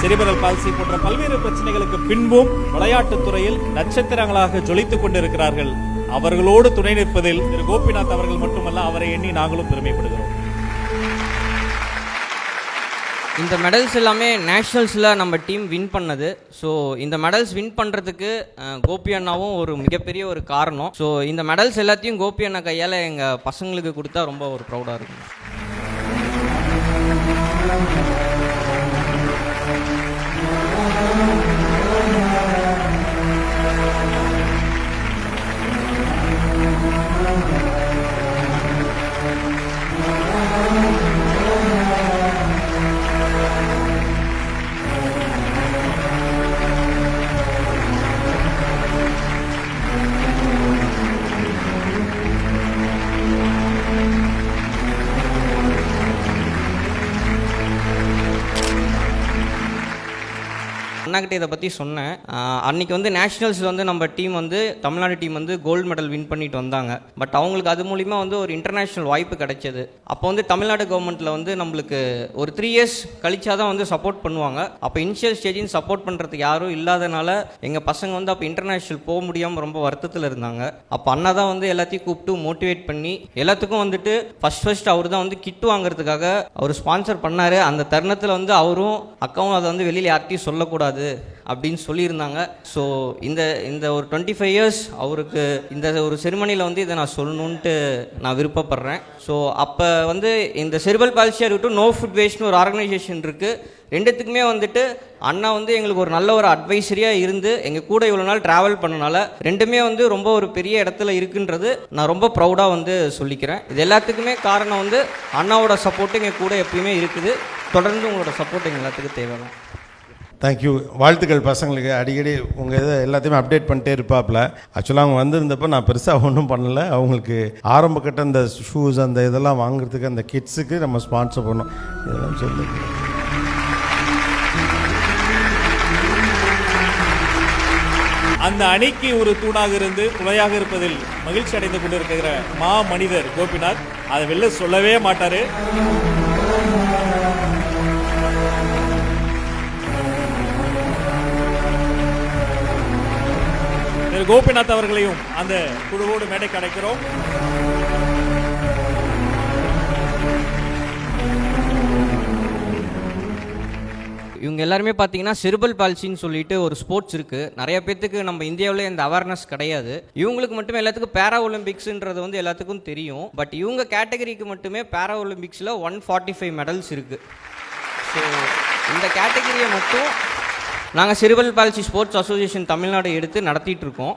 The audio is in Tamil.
செரிபரல் பால்சி போன்ற பல்வேறு பிரச்சனைகளுக்கு பின்பும் விளையாட்டுத் துறையில் நட்சத்திரங்களாக ஜொலித்துக் கொண்டிருக்கிறார்கள். அவர்களோடு துணை நிற்பதில் திரு கோபிநாத் அவர்கள் மட்டுமல்ல, அவரை எண்ணி நாங்களும் பெருமைப்படுகிறோம். இந்த மெடல்ஸ் எல்லாமே நேஷ்னல்ஸில் நம்ம டீம் வின் பண்ணது. ஸோ இந்த மெடல்ஸ் வின் பண்ணுறதுக்கு கோபி அண்ணாவும் ஒரு மிகப்பெரிய ஒரு காரணம். ஸோ இந்த மெடல்ஸ் எல்லாத்தையும் கோபி அண்ணா கையால் எங்கள் பசங்களுக்கு கொடுத்தா ரொம்ப ஒரு ப்ரௌடாக இருக்கும். அண்ணாக்கிட்ட இதை பற்றி சொன்னேன். அன்றைக்கி வந்து நேஷ்னல்ஸில் வந்து நம்ம டீம் வந்து தமிழ்நாடு டீம் வந்து கோல்டு மெடல் வின் பண்ணிட்டு வந்தாங்க. பட் அவங்களுக்கு அது மூலிமா வந்து ஒரு இன்டர்நேஷ்னல் வாய்ப்பு கிடைச்சது. அப்போ வந்து தமிழ்நாடு கவர்மெண்ட்டில் வந்து நம்மளுக்கு ஒரு 3 இயர்ஸ் கழிச்சா தான் வந்து சப்போர்ட் பண்ணுவாங்க. அப்போ இனிஷியல் ஸ்டேஜின் சப்போர்ட் பண்ணுறதுக்கு யாரும் இல்லாதனால எங்கள் பசங்க வந்து அப்போ இன்டர்நேஷ்னல் போக முடியாமல் ரொம்ப வருத்தத்தில் இருந்தாங்க. அப்போ அண்ணா தான் வந்து எல்லாத்தையும் கூப்பிட்டு மோட்டிவேட் பண்ணி எல்லாத்துக்கும் வந்துட்டு ஃபர்ஸ்ட் அவர் தான் வந்து கிட் வாங்குறதுக்காக அவர் ஸ்பான்சர் பண்ணார். அந்த தருணத்தில் வந்து அவரும் அக்காவும் அதை வந்து வெளியில் யார்ட்டையும் சொல்லக்கூடாது அப்படின்னு சொல்லியிருந்தாங்க. ஸோ இந்த ஒரு 25 இயர்ஸ் அவருக்கு இந்த ஒரு செரிமனியில் வந்து இதை நான் சொல்லணுன்ட்டு நான் விருப்பப்படுறேன். ஸோ அப்போ வந்து இந்த செரிபல் பால்சியாக இருக்கட்டும், நோ ஃபுட் வேஸ்ட்னு ஒரு ஆர்கனைசேஷன் இருக்குது. ரெண்டுத்துக்குமே வந்துட்டு அண்ணா வந்து எங்களுக்கு ஒரு நல்ல ஒரு அட்வைசரியாக இருந்து எங்கள் கூட இவ்வளோ நாள் ட்ராவல் பண்ணனால ரெண்டுமே வந்து ரொம்ப ஒரு பெரிய இடத்துல இருக்குன்றது நான் ரொம்ப ப்ரௌடாக வந்து சொல்லிக்கிறேன். இது எல்லாத்துக்குமே காரணம் வந்து அண்ணாவோட சப்போர்ட்டு எங்கள் கூட எப்பயுமே இருக்குது. தொடர்ந்து உங்களோட சப்போர்ட் எங்கள் எல்லாத்துக்கும் தேவைதான். தேங்க்யூ. வாழ்த்துக்கள் பசங்களுக்கு. அடிக்கடி உங்கள் இதை எல்லாத்தையுமே அப்டேட் பண்ணிட்டே இருப்பாப்புல. ஆக்சுவலாக அவங்க வந்திருந்தப்போ நான் பெருசாக ஒன்றும் பண்ணலை. அவங்களுக்கு ஆரம்ப கட்ட அந்த ஷூஸ் அந்த இதெல்லாம் வாங்குறதுக்கு அந்த கிட்ஸுக்கு நம்ம ஸ்பான்சர் பண்ணோம். இதெல்லாம் சொல்லு. அந்த அணிக்கு ஒரு தூணாக இருந்து துணையாக இருப்பதில் மகிழ்ச்சி அடைந்து கொண்டிருக்கிற மா மனிதர் கோபிநாத் அதை வெளில சொல்லவே மாட்டாரு. கோபிநாத் அவர்களையும் அந்த குழுவோடு மேடைக்கு அழைக்கிறோம். இவங்க எல்லாருமே பார்த்தீங்கன்னா செரிபல் பால்சின்னு சொல்லிட்டு ஒரு ஸ்போர்ட்ஸ் இருக்குது. நிறைய பேத்துக்கு நம்ம இந்தியாவில் இந்த அவேர்னஸ் கிடையாது. இவங்களுக்கு மட்டுமே எல்லாத்துக்கும் பேரா ஒலிம்பிக்ஸ்ன்றது வந்து எல்லாத்துக்கும் தெரியும். பட் இவங்க கேட்டகரிக்கு மட்டுமே பேரா ஒலிம்பிக்ஸில் 145 மெடல்ஸ் இருக்குது. ஸோ இந்த கேட்டகரியை மட்டும் நாங்கள் cerebral palsy sports association Tamil Nadu எடுத்து நடத்திட்டு இருக்கோம்.